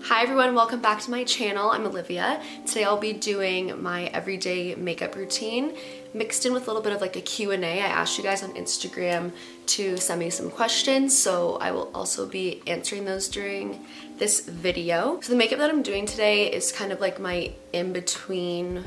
Hi everyone, welcome back to my channel. I'm Olivia. Today I'll be doing my everyday makeup routine mixed in with a little bit of like a Q&A. I asked you guys on Instagram to send me some questions, so I will also be answering those during this video. So the makeup that I'm doing today is kind of like my in-between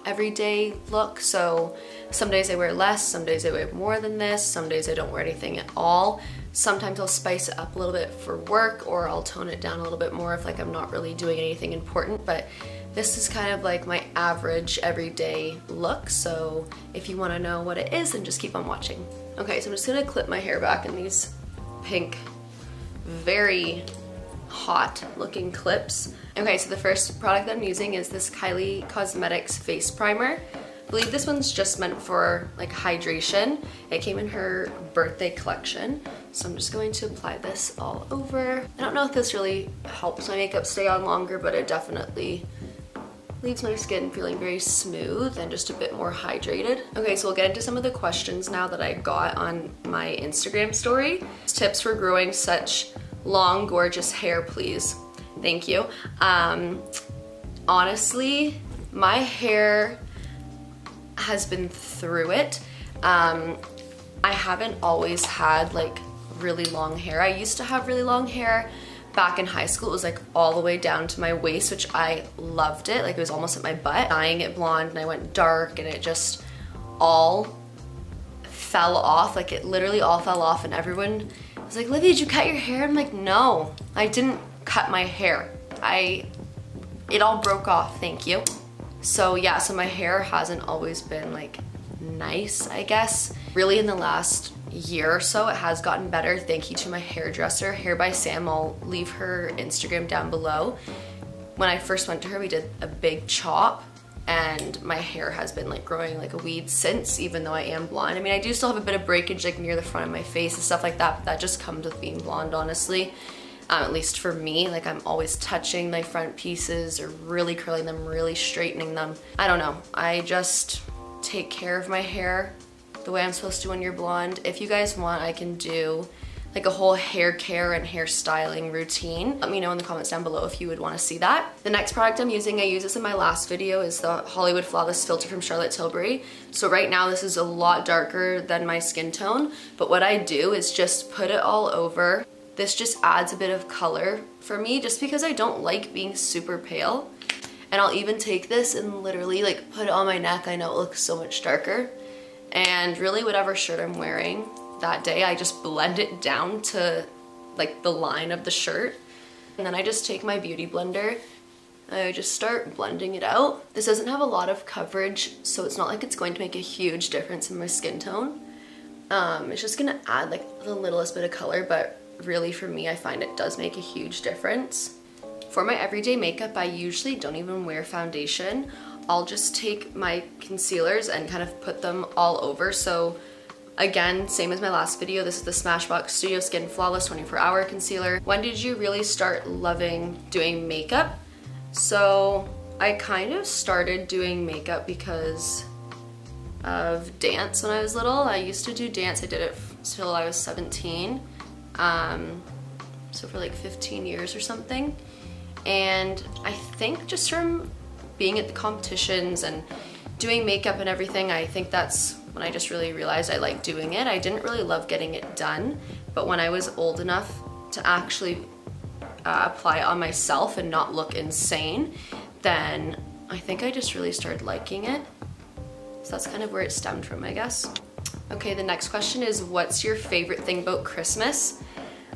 everyday look. So some days I wear less, some days I wear more than this, some days I don't wear anything at all. Sometimes I'll spice it up a little bit for work, or I'll tone it down a little bit more if like I'm not really doing anything important, but this is kind of like my average everyday look. So if you want to know what it is, then just keep on watching. Okay, so I'm just gonna clip my hair back in these pink, very hot looking clips. Okay, so the first product that I'm using is this Kylie Cosmetics face primer. I believe this one's just meant for like hydration. It came in her birthday collection. So I'm just going to apply this all over. I don't know if this really helps my makeup stay on longer, but it definitely leaves my skin feeling very smooth and just a bit more hydrated. Okay, so we'll get into some of the questions now that I got on my Instagram story. Tips for growing such long, gorgeous hair, please. Thank you. Honestly, my hair has been through it. I haven't always had like really long hair. I used to have really long hair back in high school. It was like all the way down to my waist, which I loved it. Like it was almost at my butt. Dyeing it blonde and I went dark and it just all fell off. Like it literally all fell off, and everyone was like, "Livy, did you cut your hair?" I'm like, no, I didn't cut my hair. It all broke off, thank you. So yeah, so my hair hasn't always been like nice, I guess. Really in the last year or so, it has gotten better. Thank you to my hairdresser, Hair by Sam. I'll leave her Instagram down below. When I first went to her, we did a big chop, and my hair has been like growing like a weed since, even though I am blonde. I mean, I do still have a bit of breakage like near the front of my face and stuff like that, but that just comes with being blonde, honestly. At least for me, like I'm always touching my front pieces or really curling them, really straightening them. I don't know, I just take care of my hair the way I'm supposed to when you're blonde. If you guys want, I can do like a whole hair care and hair styling routine. Let me know in the comments down below if you would want to see that. The next product I'm using, I used this in my last video, is the Hollywood Flawless Filter from Charlotte Tilbury. So right now this is a lot darker than my skin tone, but what I do is just put it all over. This just adds a bit of color for me, just because I don't like being super pale. And I'll even take this and literally like put it on my neck. I know it looks so much darker. And really whatever shirt I'm wearing that day, I just blend it down to like the line of the shirt. And then I just take my beauty blender, I just start blending it out. This doesn't have a lot of coverage, so it's not like it's going to make a huge difference in my skin tone. It's just gonna add like the littlest bit of color, but really for me, I find it does make a huge difference. For my everyday makeup, I usually don't even wear foundation. I'll just take my concealers and kind of put them all over. So again, same as my last video, this is the Smashbox Studio Skin Flawless 24-Hour Concealer. When did you really start loving doing makeup? So I kind of started doing makeup because of dance when I was little. I used to do dance. I did it till I was 17. So for like 15 years or something. And I think just from being at the competitions and doing makeup and everything, I think that's when I just really realized I liked doing it. I didn't really love getting it done, but when I was old enough to actually apply it on myself and not look insane, then I think I just really started liking it. So that's kind of where it stemmed from, I guess. Okay, the next question is, what's your favorite thing about Christmas?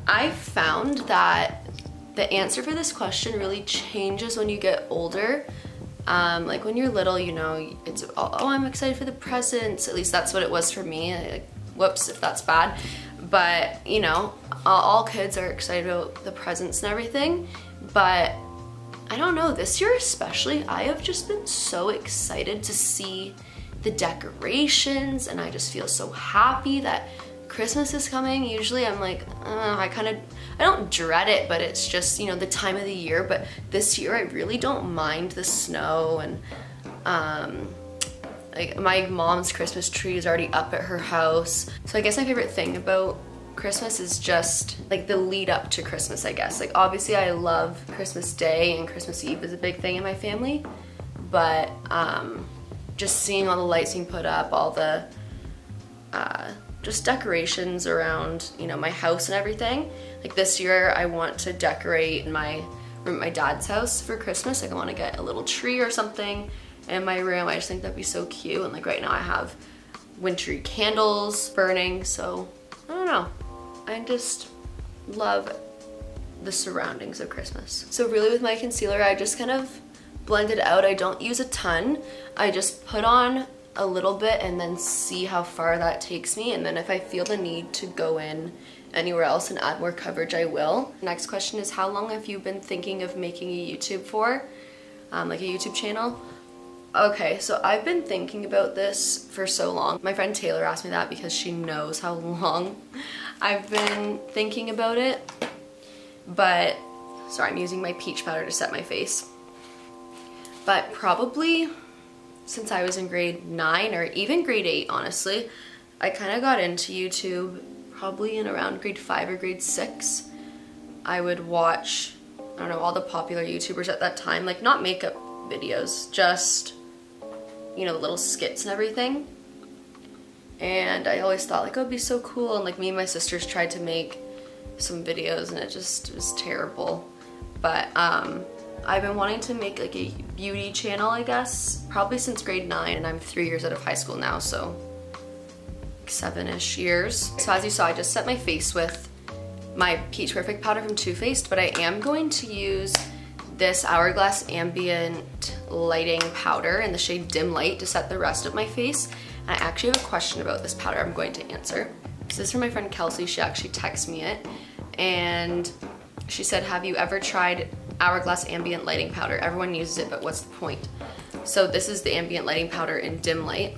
I found that the answer for this question really changes when you get older. Like when you're little, you know, it's, oh, I'm excited for the presents. At least that's what it was for me. Like, whoops, if that's bad. But, you know, all kids are excited about the presents and everything. But I don't know, this year especially, I have just been so excited to see the decorations, and I just feel so happy that Christmas is coming. Usually I'm like, I don't dread it, but it's just, you know, the time of the year. But this year I really don't mind the snow, and like my mom's Christmas tree is already up at her house. So I guess my favorite thing about Christmas is just like the lead up to Christmas, I guess. Like obviously I love Christmas Day and Christmas Eve is a big thing in my family, but just seeing all the lights being put up, all the just decorations around, you know, my house and everything. Like this year I want to decorate my room at my dad's house for Christmas. Like I want to get a little tree or something in my room. I just think that'd be so cute. And like right now I have wintry candles burning, so I don't know. I just love the surroundings of Christmas. So really with my concealer, I just kind of blend it out. I don't use a ton. I just put on a little bit and then see how far that takes me, and then if I feel the need to go in anywhere else and add more coverage, I will. Next question is, how long have you been thinking of making a YouTube for? Like a YouTube channel? Okay, so I've been thinking about this for so long. My friend Taylor asked me that because she knows how long I've been thinking about it. But, sorry, I'm using my peach powder to set my face. But probably since I was in grade 9 or even grade 8, honestly. I kind of got into YouTube probably in around grade 5 or grade 6. I would watch, I don't know, all the popular YouTubers at that time, like not makeup videos, just, you know, little skits and everything. And I always thought like, oh, it'd be so cool. And like me and my sisters tried to make some videos and it just was terrible. But I've been wanting to make like a beauty channel, I guess, probably since grade 9, and I'm 3 years out of high school now, so 7-ish years. So as you saw, I just set my face with my Peach Perfect powder from Too Faced, but I am going to use this Hourglass Ambient lighting powder in the shade Dim Light to set the rest of my face. And I actually have a question about this powder I'm going to answer. So this is from my friend Kelsey. She actually texted me it, and she said, have you ever tried Hourglass Ambient Lighting Powder? Everyone uses it, but what's the point? So this is the Ambient Lighting Powder in Dim Light,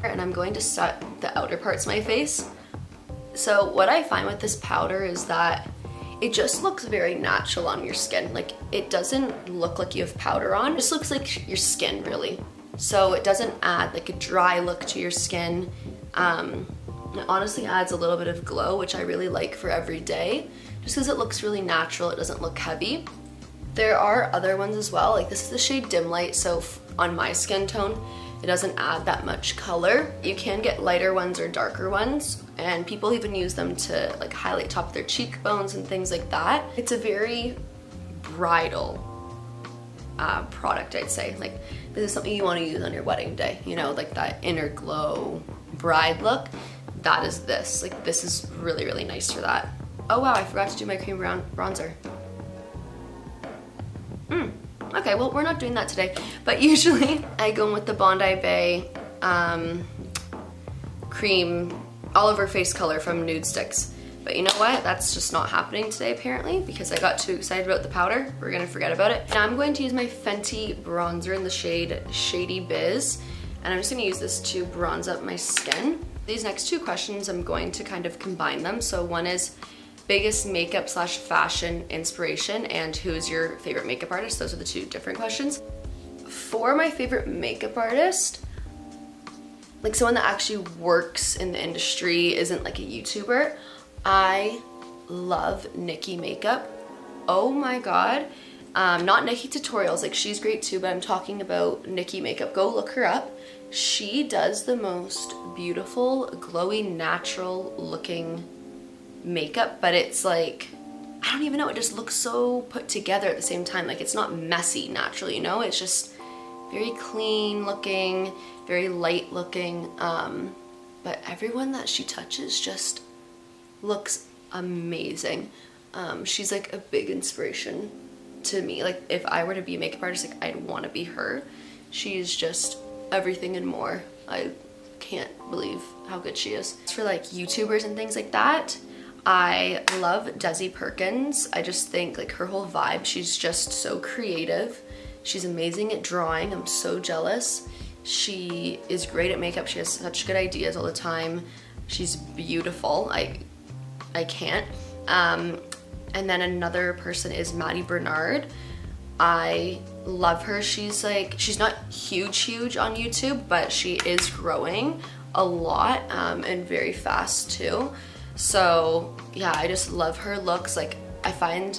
and I'm going to set the outer parts of my face. So what I find with this powder is that it just looks very natural on your skin. Like it doesn't look like you have powder on, it just looks like your skin really. So it doesn't add like a dry look to your skin. It honestly adds a little bit of glow, which I really like for every day, just because it looks really natural, it doesn't look heavy. There are other ones as well, like this is the shade Dim Light, so on my skin tone, it doesn't add that much color. You can get lighter ones or darker ones, and people even use them to like highlight top of their cheekbones and things like that. It's a very bridal product, I'd say. Like this is something you want to use on your wedding day, you know, like that inner glow bride look. That is this. Like this is really, really nice for that. Oh wow, I forgot to do my cream bronzer. Okay, well we're not doing that today, but usually I go in with the Bondi Bay cream all over face color from Nude Sticks. But you know what? That's just not happening today apparently because I got too excited about the powder. We're gonna forget about it. Now I'm going to use my Fenty bronzer in the shade Shady Biz, and I'm just gonna use this to bronze up my skin. These next two questions, I'm going to kind of combine them. So one is biggest makeup / fashion inspiration, and who is your favorite makeup artist? Those are the two different questions. For my favorite makeup artist, like someone that actually works in the industry, isn't like a YouTuber, I love Nikki makeup. Oh my god. Not Nikki tutorials, like she's great too, but I'm talking about Nikki makeup. Go look her up. She does the most beautiful, glowy, natural looking makeup, but it's like, I don't even know, it just looks so put together at the same time. Like it's not messy natural, you know, it's just very clean looking, very light looking, but everyone that she touches just looks amazing. She's like a big inspiration to me. Like if I were to be a makeup artist, like I'd want to be her. She's just everything and more. I can't believe how good she is. For like YouTubers and things like that, I love Desi Perkins. I just think like her whole vibe, she's just so creative. She's amazing at drawing. I'm so jealous. She is great at makeup. She has such good ideas all the time. She's beautiful. I can't. And then another person is Maddie Bernard. I love her. She's like, she's not huge on YouTube, but she is growing a lot and very fast too. So yeah, I just love her looks. Like, I find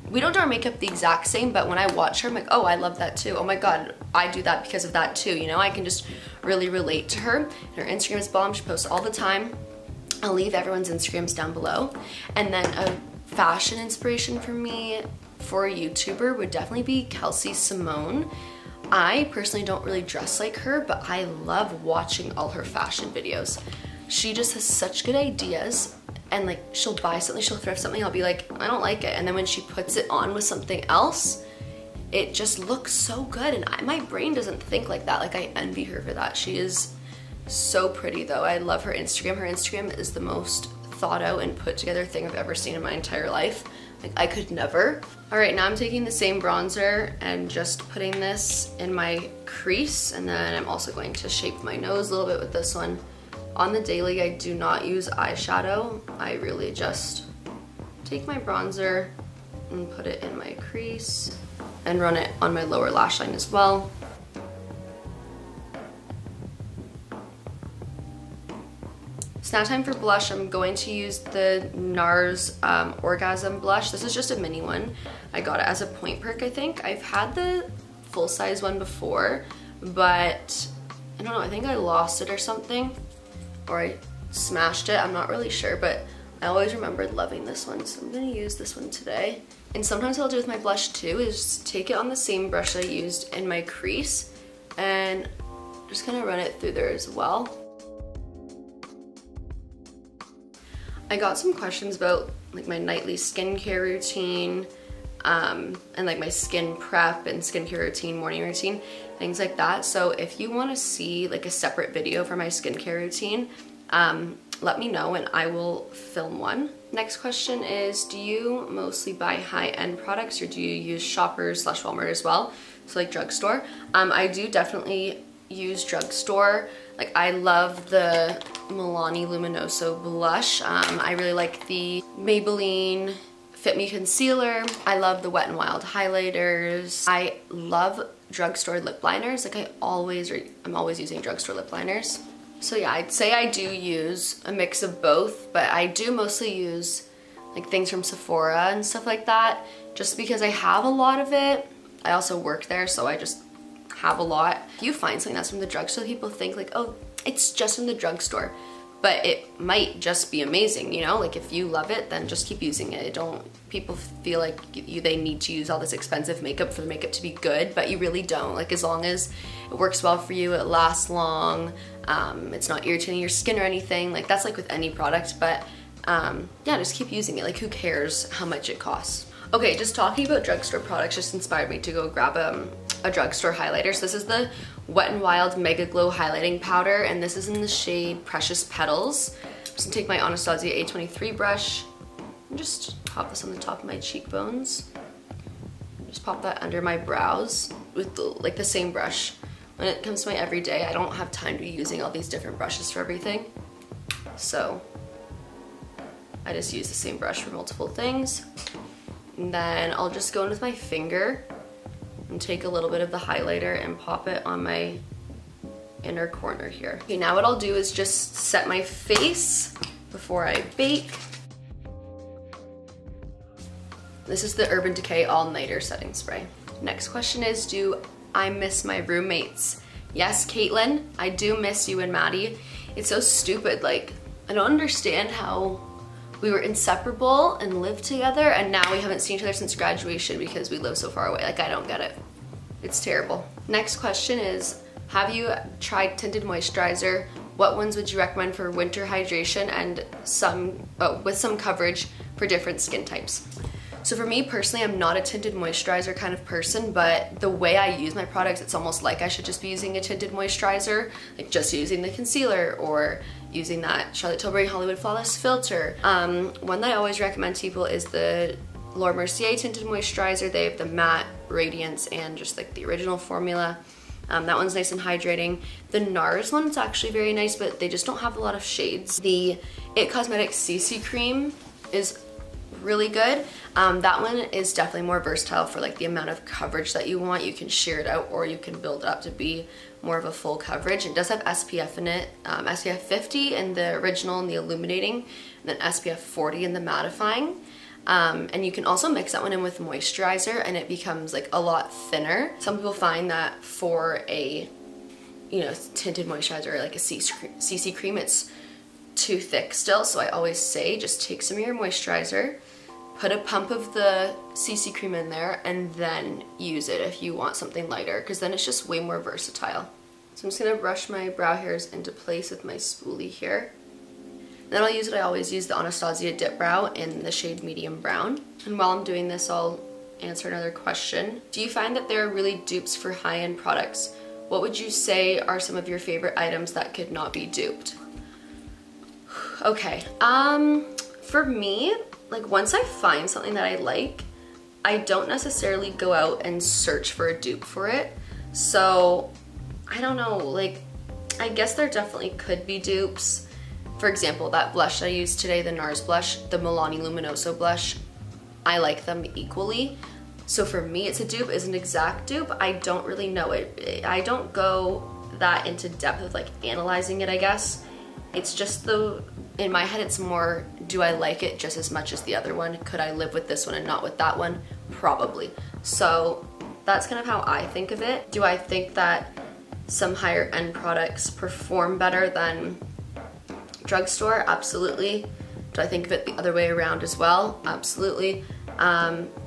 we don't do our makeup the exact same, but when I watch her, I'm like, oh, I love that too. Oh my God, I do that because of that too. You know, I can just really relate to her. And her Instagram is bomb. She posts all the time. I'll leave everyone's Instagrams down below. And then a fashion inspiration for me for a YouTuber would definitely be Kelsey Simone. I personally don't really dress like her, but I love watching all her fashion videos. She just has such good ideas, and like, she'll buy something, she'll thrift something, I'll be like, I don't like it. And then when she puts it on with something else, it just looks so good. And my brain doesn't think like that. Like, I envy her for that. She is so pretty though. I love her Instagram. Her Instagram is the most thought out and put together thing I've ever seen in my entire life. Like, I could never. All right, now I'm taking the same bronzer and just putting this in my crease, and then I'm also going to shape my nose a little bit with this one. On the daily, I do not use eyeshadow. I really just take my bronzer and put it in my crease and run it on my lower lash line as well. It's now time for blush. I'm going to use the Nars Orgasm blush. This is just a mini one. I got it as a point perk, I think. I've had the full size one before, but I don't know, I think I lost it or something, or I smashed it. I'm not really sure, but I always remembered loving this one, so I'm gonna use this one today. And sometimes what I'll do with my blush too is take it on the same brush I used in my crease and just kind of run it through there as well. I got some questions about like my nightly skincare routine and like my skin prep and skincare routine, morning routine, things like that. So if you want to see like a separate video for my skincare routine, let me know and I will film one. Next question is, do you mostly buy high-end products or do you use Shoppers/Walmart as well? So like drugstore. I do definitely use drugstore. Like, I love the Milani Luminoso blush. I really like the Maybelline Fit Me Concealer. I love the Wet n Wild highlighters. I love drugstore lip liners. Like, I'm always using drugstore lip liners. So yeah, I'd say I do use a mix of both, but I do mostly use like things from Sephora and stuff like that, just because I have a lot of it. I also work there, so I just have a lot. If you find something that's from the drugstore, people think like, oh, it's just from the drugstore, but it might just be amazing, you know? Like, if you love it, then just keep using it. People feel like they need to use all this expensive makeup for the makeup to be good, but you really don't. Like, as long as it works well for you, it lasts long, it's not irritating your skin or anything, like that's like with any product, but yeah, just keep using it. Like, who cares how much it costs? Okay, just talking about drugstore products just inspired me to go grab a drugstore highlighter. So this is the Wet n Wild Mega Glow Highlighting Powder, and this is in the shade Precious Petals. I'm just gonna take my Anastasia A23 brush and just pop this on the top of my cheekbones. Just pop that under my brows with the same brush. When it comes to my everyday, I don't have time to be using all these different brushes for everything. So I just use the same brush for multiple things. And then I'll just go in with my finger and take a little bit of the highlighter and pop it on my inner corner here. Okay, now what I'll do is just set my face before I bake. This is the Urban Decay All Nighter Setting Spray. Next question is, do I miss my roommates? Yes, Caitlin, I do miss you and Maddie. It's so stupid, like, I don't understand how we were inseparable and lived together, and now we haven't seen each other since graduation because we live so far away. Like, I don't get it. It's terrible. Next question is, have you tried tinted moisturizer? What ones would you recommend for winter hydration and with some coverage for different skin types? So for me personally, I'm not a tinted moisturizer kind of person, but the way I use my products, it's almost like I should just be using a tinted moisturizer, like just using the concealer or using that Charlotte Tilbury Hollywood Flawless filter. One that I always recommend to people is the Laura Mercier tinted moisturizer. They have the matte, radiance, and just like the original formula. That one's nice and hydrating. The Nars one's actually very nice, but they just don't have a lot of shades. The It Cosmetics CC cream is really good. That one is definitely more versatile for like the amount of coverage that you want. You can sheer it out or you can build it up to be more of a full coverage. It does have SPF in it, SPF 50 in the original and the illuminating, and then SPF 40 in the mattifying. And you can also mix that one in with moisturizer and it becomes like a lot thinner. Some people find that for a, you know, tinted moisturizer like a CC cream, it's too thick still. So I always say just take some of your moisturizer, put a pump of the CC cream in there, and then use it if you want something lighter, because then it's just way more versatile. So I'm just gonna brush my brow hairs into place with my spoolie here. Then I'll use what I always use, the Anastasia Dipbrow in the shade Medium Brown. And while I'm doing this, I'll answer another question. Do you find that there are really dupes for high-end products? What would you say are some of your favorite items that could not be duped? Okay, for me, like once I find something that I like, I don't necessarily go out and search for a dupe for it. So I don't know, like I guess there definitely could be dupes. For example, that blush I used today, the Nars blush, the Milani Luminoso blush, I like them equally. So for me, it's a dupe. Is an exact dupe? I don't really know it. I don't go that into depth with like analyzing it, I guess. It's just in my head, it's more, do I like it just as much as the other one? Could I live with this one and not with that one? Probably. So that's kind of how I think of it. Do I think that some higher end products perform better than drugstore? Absolutely. Do I think of it the other way around as well? Absolutely.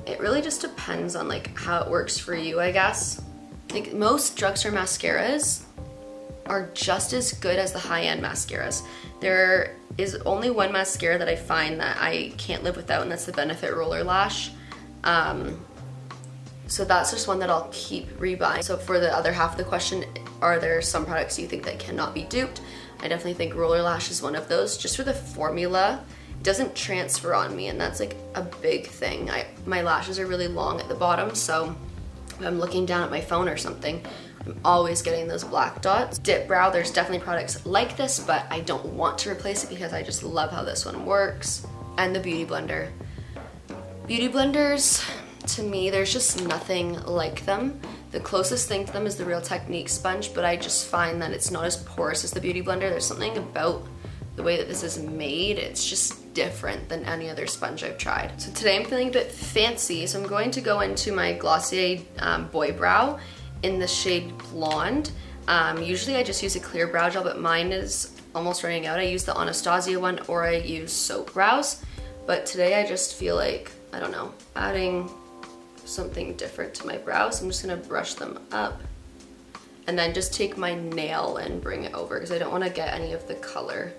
It really just depends on like how it works for you, I guess. Like most drugstore mascaras are just as good as the high-end mascaras. There is only one mascara that I find that I can't live without, and that's the Benefit Roller Lash. So that's just one that I'll keep rebuying. So for the other half of the question, are there some products you think that cannot be duped? I definitely think Roller Lash is one of those. Just for the formula, it doesn't transfer on me, and that's like a big thing. My lashes are really long at the bottom, so if I'm looking down at my phone or something, I'm always getting those black dots. Dipbrow, there's definitely products like this, but I don't want to replace it because I just love how this one works. And the Beauty Blender. Beauty blenders, to me, there's just nothing like them. The closest thing to them is the Real Technique sponge, but I just find that it's not as porous as the Beauty Blender. There's something about the way that this is made, it's just different than any other sponge I've tried. So today I'm feeling a bit fancy, so I'm going to go into my Glossier Boy Brow in the shade Blonde. Usually I just use a clear brow gel, but mine is almost running out. I use the Anastasia one or I use soap brows, but today I just feel like, I don't know, adding something different to my brows. So I'm just gonna brush them up and then just take my nail and bring it over because I don't want to get any of the color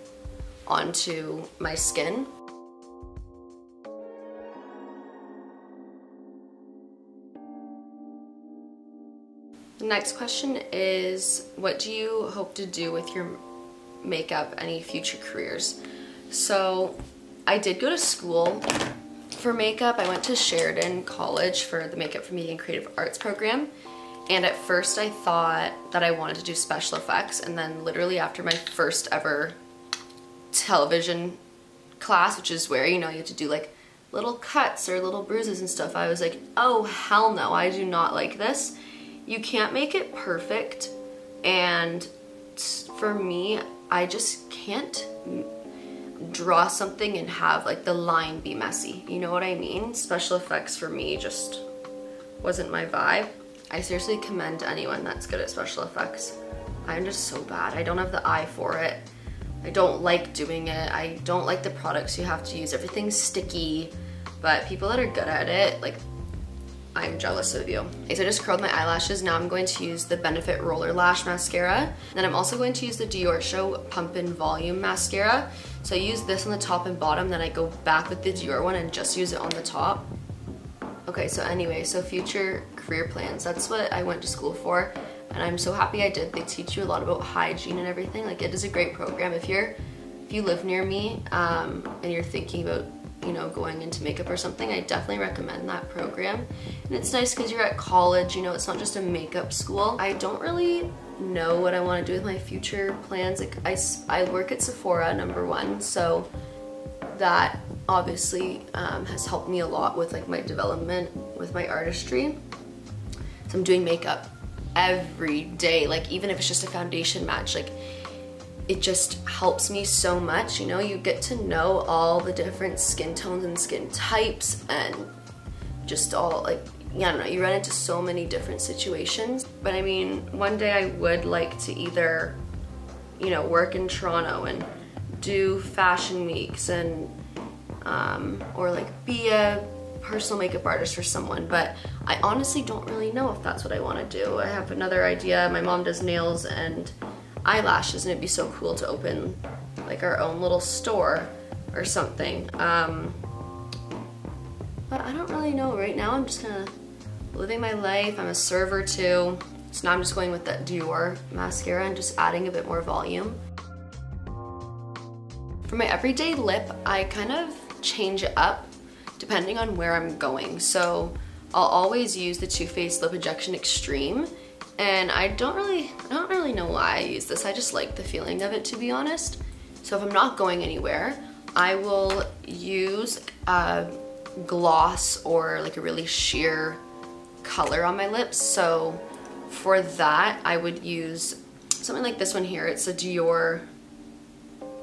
onto my skin. The next question is, what do you hope to do with your makeup, any future careers? So I did go to school for makeup. I went to Sheridan College for the Makeup for Media and Creative Arts program. And at first I thought that I wanted to do special effects, and then literally after my first ever television class, which is where, you know, you have to do like little cuts or little bruises and stuff, I was like, oh hell no, I do not like this. You can't make it perfect, and for me, I just can't draw something and have like the line be messy. You know what I mean? Special effects for me just wasn't my vibe. I seriously commend anyone that's good at special effects. I'm just so bad. I don't have the eye for it. I don't like doing it. I don't like the products you have to use. Everything's sticky, but people that are good at it, like, I'm jealous of you. Okay, so I just curled my eyelashes. Now I'm going to use the Benefit Roller Lash Mascara. Then I'm also going to use the Dior Show Pump and Volume Mascara. So I use this on the top and bottom, then I go back with the Dior one and just use it on the top. Okay, so anyway, so future career plans. That's what I went to school for, and I'm so happy I did. They teach you a lot about hygiene and everything. Like, it is a great program. If you live near me and you're thinking about, you know, going into makeup or something, I definitely recommend that program. And it's nice because you're at college, you know, it's not just a makeup school. I don't really know what I want to do with my future plans. Like, I work at Sephora, #1, so that obviously has helped me a lot with like my development with my artistry. So I'm doing makeup every day, like even if it's just a foundation match, like it just helps me so much. You know, you get to know all the different skin tones and skin types, and just all like, I don't know, you run into so many different situations. But I mean, one day I would like to either, you know, work in Toronto and do fashion weeks and or like be a personal makeup artist for someone, but I honestly don't really know if that's what I want to do. I have another idea. My mom does nails and eyelashes, and it'd be so cool to open like our own little store or something. But I don't really know right now. I'm just kind of living my life. I'm a server too, so now I'm just going with that Dior mascara and just adding a bit more volume. For my everyday lip, I kind of change it up depending on where I'm going. So I'll always use the Too Faced Lip Injection Extreme, and I don't really know why I use this. I just like the feeling of it, to be honest. So if I'm not going anywhere, I will use a gloss or like a really sheer color on my lips. So for that, I would use something like this one here. It's a Dior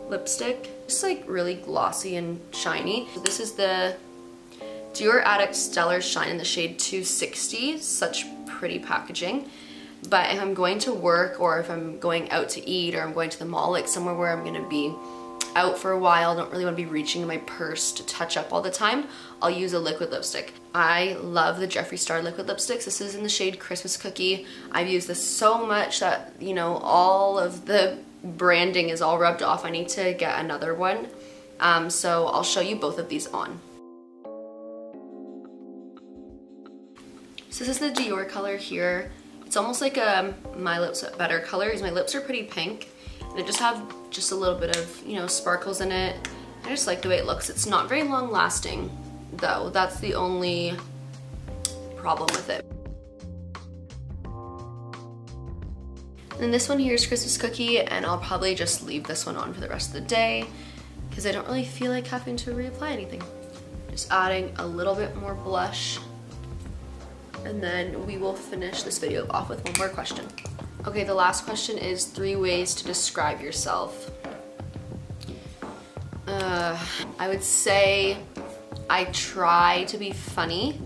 lipstick. It's like really glossy and shiny. This is the Dior Addict Stellar Shine in the shade 260. Such pretty packaging. But if I'm going to work, or if I'm going out to eat, or I'm going to the mall, like somewhere where I'm gonna be out for a while, don't really want to be reaching in my purse to touch up all the time, I'll use a liquid lipstick. I love the Jeffree Star liquid lipsticks. This is in the shade Christmas Cookie. I've used this so much that, you know, all of the branding is all rubbed off. I need to get another one. So I'll show you both of these on. So this is the Dior color here. It's almost like a My Lips Better color, because my lips are pretty pink, and it just have just a little bit of, you know, sparkles in it. I just like the way it looks. It's not very long lasting though. That's the only problem with it. And this one here is Christmas Cookie, and I'll probably just leave this one on for the rest of the day because I don't really feel like having to reapply anything. Just adding a little bit more blush, and then we will finish this video off with one more question. Okay, the last question is 3 ways to describe yourself. I would say I try to be funny.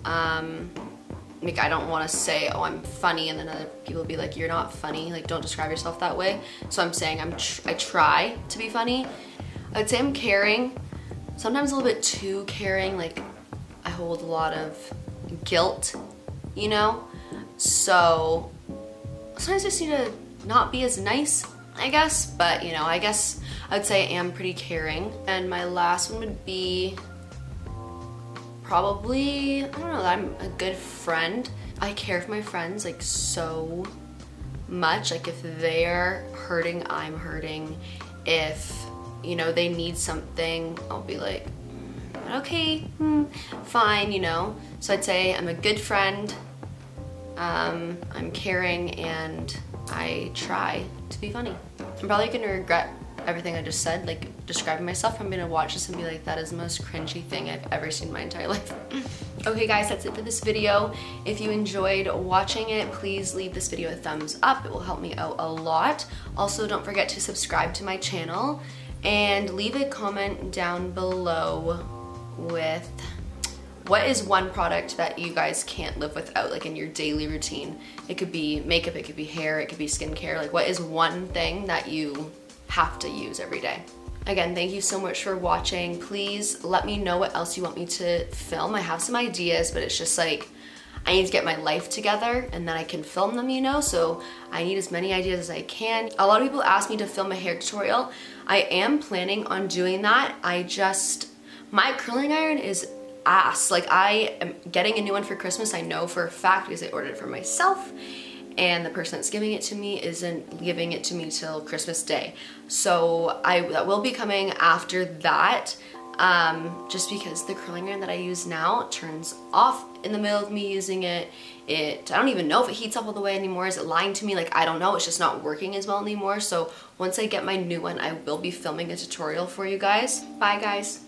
Like, I don't want to say, oh, I'm funny, and then other people will be like, you're not funny. Like, don't describe yourself that way. So I'm saying I try to be funny. I'd say I'm caring. Sometimes a little bit too caring. Like, I hold a lot of guilt, you know? So sometimes I just need to not be as nice, I guess. But, you know, I guess I would say I am pretty caring. And my last one would be probably, I don't know, I'm a good friend. I care for my friends like so much. Like, if they're hurting, I'm hurting. If, you know, they need something, I'll be like, okay, fine, you know. So I'd say I'm a good friend, I'm caring, and I try to be funny. I'm probably gonna regret everything I just said, like describing myself. I'm gonna watch this and be like, that is the most cringy thing I've ever seen in my entire life. Okay guys, that's it for this video. If you enjoyed watching it, please leave this video a thumbs up. It will help me out a lot. Also, don't forget to subscribe to my channel and leave a comment down below with what is one product that you guys can't live without, like in your daily routine. It could be makeup, it could be hair, it could be skincare. Like, what is one thing that you have to use every day? Again, thank you so much for watching. Please let me know what else you want me to film. I have some ideas, but it's just like, I need to get my life together and then I can film them, you know? So I need as many ideas as I can. A lot of people ask me to film a hair tutorial. I am planning on doing that. My curling iron is ass. Like, I am getting a new one for Christmas. I know for a fact because I ordered it for myself, and the person that's giving it to me isn't giving it to me till Christmas Day. So that will be coming after that, just because the curling iron that I use now turns off in the middle of me using it. I don't even know if it heats up all the way anymore. Is it lying to me? Like, I don't know. It's just not working as well anymore. So once I get my new one, I will be filming a tutorial for you guys. Bye guys.